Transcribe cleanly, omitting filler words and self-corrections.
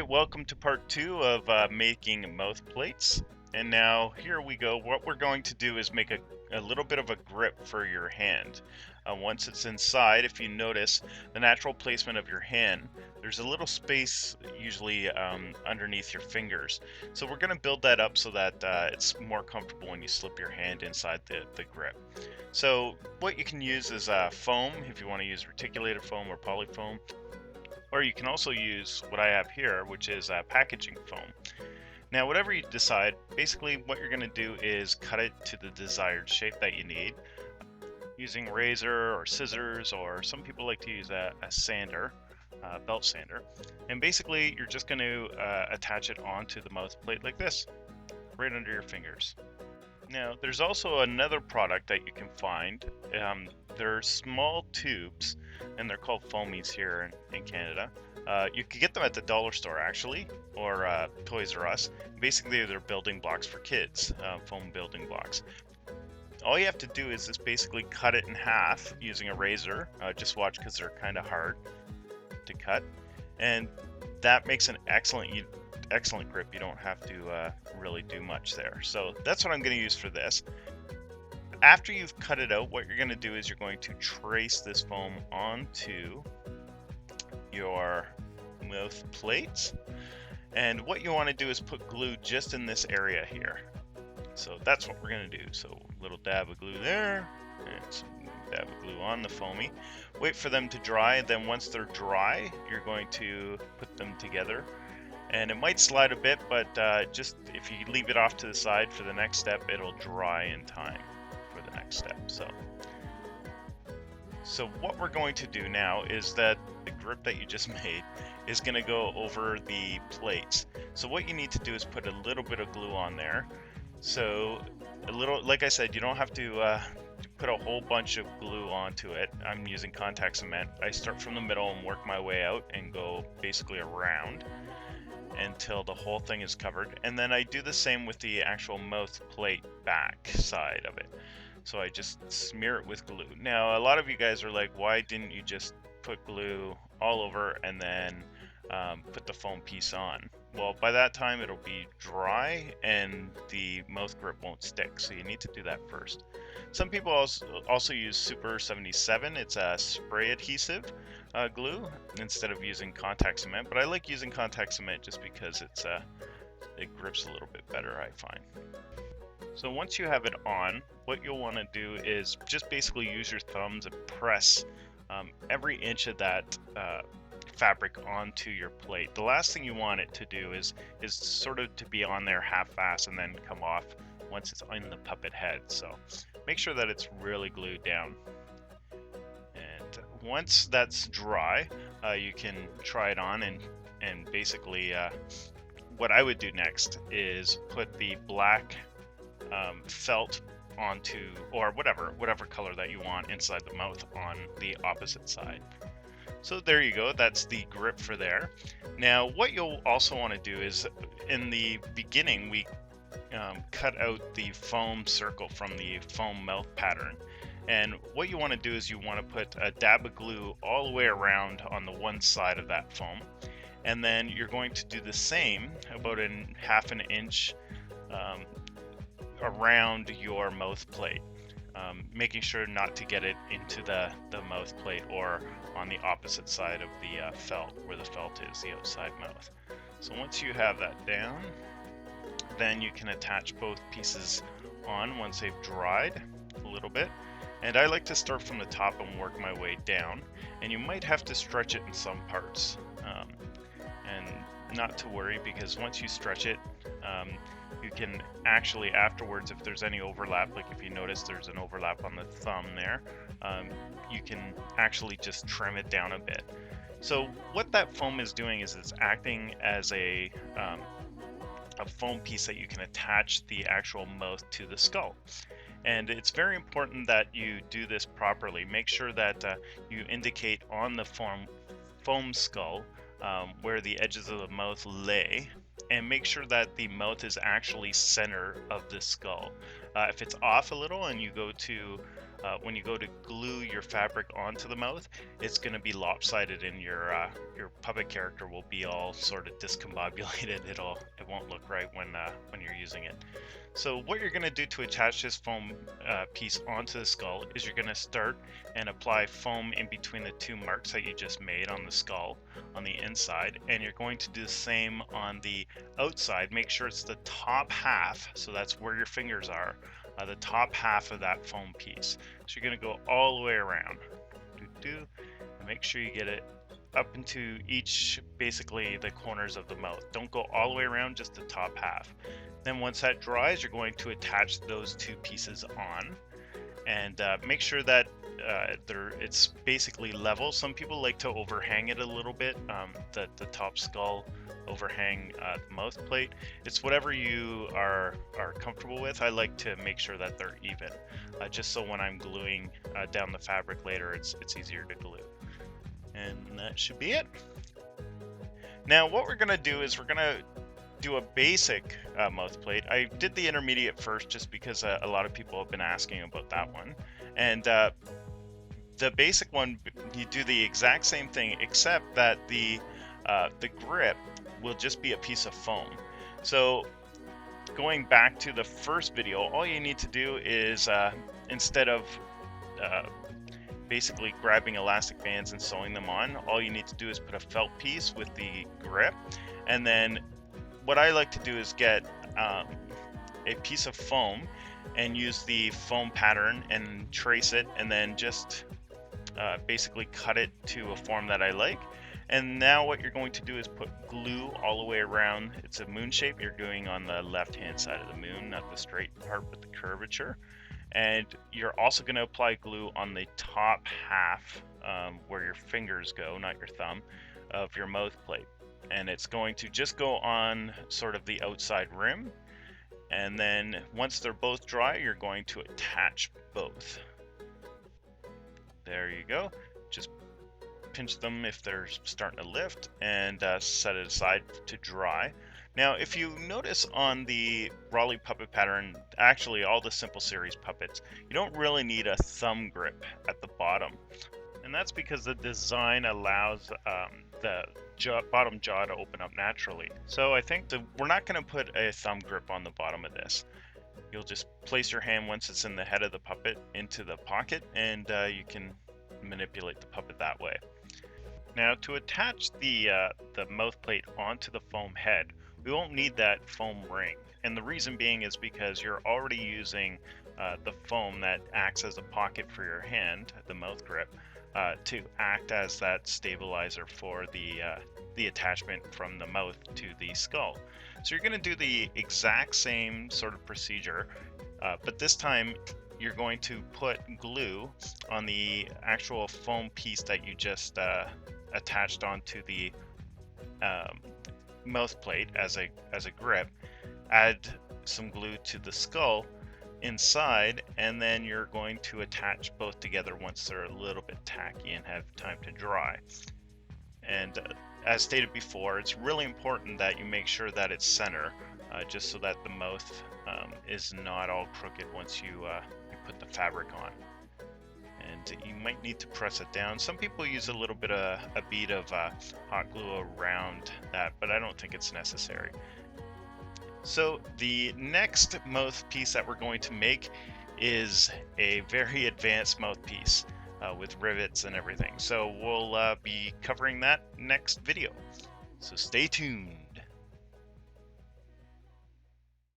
right, welcome to part two of making mouth plates. And now here we go. What we're going to do is make a little bit of a grip for your hand. Once it's inside, if you notice the natural placement of your hand, there's a little space usually underneath your fingers. So we're going to build that up so that it's more comfortable when you slip your hand inside the grip. So what you can use is foam, if you want to use reticulated foam or polyfoam. Or you can also use what I have here, which is packaging foam. Now, whatever you decide, basically what you're going to do is cut it to the desired shape that you need using razor or scissors, or some people like to use a sander, belt sander. And basically, you're just going to attach it onto the mouth plate like this, right under your fingers. Now, there's also another product that you can find. They're small tubes, and they're called foamies here in Canada. You can get them at the dollar store, actually, or Toys R Us. Basically, they're building blocks for kids, foam building blocks. All you have to do is just basically cut it in half using a razor. Just watch, because they're kind of hard to cut. And that makes an excellent grip. You don't have to really do much there. So that's what I'm going to use for this. After you've cut it out, what you're going to do is you're going to trace this foam onto your mouth plates. And what you want to do is put glue just in this area here. So that's what we're going to do. So a little dab of glue there, and some dab of glue on the foamy. Wait for them to dry, and then once they're dry, you're going to put them together. And it might slide a bit, but just if you leave it off to the side for the next step, it'll dry in time for the next step. So what we're going to do now is that the grip that you just made is going to go over the plates. So what you need to do is put a little bit of glue on there. So a little, like I said, you don't have to put a whole bunch of glue onto it. I'm using contact cement. I start from the middle and work my way out and go basically around until the whole thing is covered. And then I do the same with the actual mouth plate back side of it. So I just smear it with glue. Now, a lot of you guys are like, why didn't you just put glue all over and then put the foam piece on? Well, by that time it'll be dry and the mouth grip won't stick, so you need to do that first. Some people also use Super 77. It's a spray adhesive glue instead of using contact cement, but I like using contact cement just because it grips a little bit better, I find. So once you have it on, what you'll want to do is just basically use your thumbs and press every inch of that fabric onto your plate. The last thing you want it to do is sort of to be on there half-assed and then come off once it's in the puppet head. So make sure that it's really glued down. And once that's dry, you can try it on, and basically what I would do next is put the black felt onto, or whatever color that you want inside the mouth, on the opposite side. So there you go, that's the grip for there. Now what you'll also want to do is, in the beginning we cut out the foam circle from the foam mouth pattern. And what you want to do is you want to put a dab of glue all the way around on the one side of that foam. And then you're going to do the same, about half an inch around your mouth plate. Making sure not to get it into the mouth plate or on the opposite side of the felt, where the felt is, the outside mouth. So once you have that down, then you can attach both pieces on once they've dried a little bit. And I like to start from the top and work my way down, and you might have to stretch it in some parts. And not to worry, because once you stretch it, you can actually afterwards, if there's any overlap, like if you notice there's an overlap on the thumb there, you can actually just trim it down a bit. So what that foam is doing is it's acting as a foam piece that you can attach the actual mouth to the skull. And it's very important that you do this properly. Make sure that you indicate on the foam skull where the edges of the mouth lay, and make sure that the mouth is actually center of the skull. If it's off a little and you go to when you go to glue your fabric onto the mouth, it's going to be lopsided, and your puppet character will be all sort of discombobulated. It won't look right when you're using it. So what you're going to do to attach this foam piece onto the skull is you're going to start and apply foam in between the two marks that you just made on the skull on the inside, and you're going to do the same on the outside. Make sure it's the top half, so that's where your fingers are, the top half of that foam piece. So you're going to go all the way around. And make sure you get it up into each, basically the corners of the mouth. Don't go all the way around, just the top half. Then once that dries, you're going to attach those two pieces on, and make sure that it's basically level. Some people like to overhang it a little bit, the top skull overhang the mouth plate. It's whatever you are comfortable with. I like to make sure that they're even, just so when I'm gluing down the fabric later, it's easier to glue. And that should be it. Now what we're going to do is we're going to do a basic mouth plate. I did the intermediate first just because a lot of people have been asking about that one. And the basic one, you do the exact same thing, except that the grip will just be a piece of foam. So going back to the first video, all you need to do is instead of basically grabbing elastic bands and sewing them on, all you need to do is put a felt piece with the grip, and then what I like to do is get a piece of foam and use the foam pattern and trace it, and then just basically cut it to a form that I like. And now what you're going to do is put glue all the way around. It's a moon shape. You're doing on the left hand side of the moon, not the straight part with the curvature. And you're also going to apply glue on the top half, where your fingers go, not your thumb, of your mouth plate. And it's going to just go on sort of the outside rim. And then once they're both dry, you're going to attach both. There you go. Just pinch them if they're starting to lift, and set it aside to dry. Now, if you notice on the Raleigh puppet pattern, actually all the Simple Series puppets, you don't really need a thumb grip at the bottom. And that's because the design allows the bottom jaw to open up naturally. So I think we're not going to put a thumb grip on the bottom of this. You'll just place your hand once it's in the head of the puppet into the pocket, and you can manipulate the puppet that way. Now, to attach the mouth plate onto the foam head, we won't need that foam ring. And the reason being is because you're already using the foam that acts as a pocket for your hand, the mouth grip, to act as that stabilizer for the attachment from the mouth to the skull. So you're going to do the exact same sort of procedure, but this time you're going to put glue on the actual foam piece that you just attached onto the mouth plate as a grip. Add some glue to the skull inside, and then you're going to attach both together once they're a little bit tacky and have time to dry. And as stated before, it's really important that you make sure that it's center, just so that the mouth is not all crooked once you put the fabric on. And you might need to press it down. Some people use a bead of hot glue around that, but I don't think it's necessary. So the next mouthpiece that we're going to make is a very advanced mouthpiece with rivets and everything. So we'll be covering that next video. So stay tuned.